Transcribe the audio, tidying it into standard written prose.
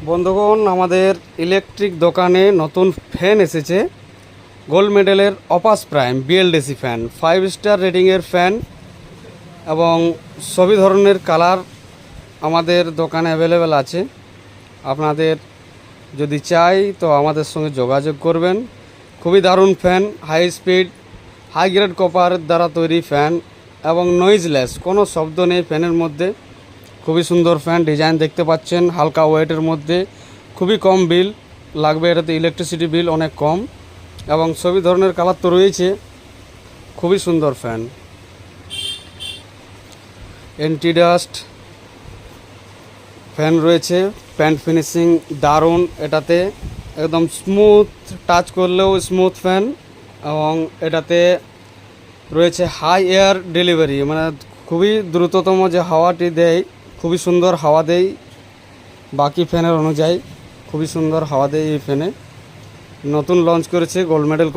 বন্ধুগণ, আমাদের ইলেকট্রিক দোকানে নতুন ফ্যান এসেছে। গোল্ড মেডেলের অপাস প্রাইম বিএলডিসি ফ্যান, 5 স্টার রেটিংয়ের ফ্যান এবং সবই ধরনের কালার আমাদের দোকানে অ্যাভেলেবেল আছে। আপনাদের যদি চাই তো আমাদের সঙ্গে যোগাযোগ করবেন। খুবই দারুণ fan, high speed, high grade copper দ্বারা তৈরি ফ্যান এবং নয়েজলেস, কোনো শব্দ নেই ফ্যানের মধ্যে। খুবই সুন্দর ফ্যান, ডিজাইন দেখতে পাচ্ছেন, হালকা ওয়েটের মধ্যে, খুবই কম বিল লাগবে এটাতে, ইলেকট্রিসিটি বিল অনেক কম এবং সবই ধরনের কালার তো রয়েছে। খুবই সুন্দর ফ্যান, অ্যান্টি ডাস্ট ফ্যান রয়েছে, প্যান্ট ফিনিশিং দারুণ, এটাতে একদম স্মুথ, টাচ করলেও স্মুথ ফ্যান এবং এটাতে রয়েছে হাই এয়ার ডেলিভারি, মানে খুবই দ্রুততম যে হাওয়াটি দেয়, খুবই সুন্দর হাওয়া দেয় বাকি ফ্যানের অনুযায়ী, খুবই সুন্দর হাওয়া দেয় এই ফ্যানে। নতুন লঞ্চ করেছে গোল্ড মেডেল কোম্পানি।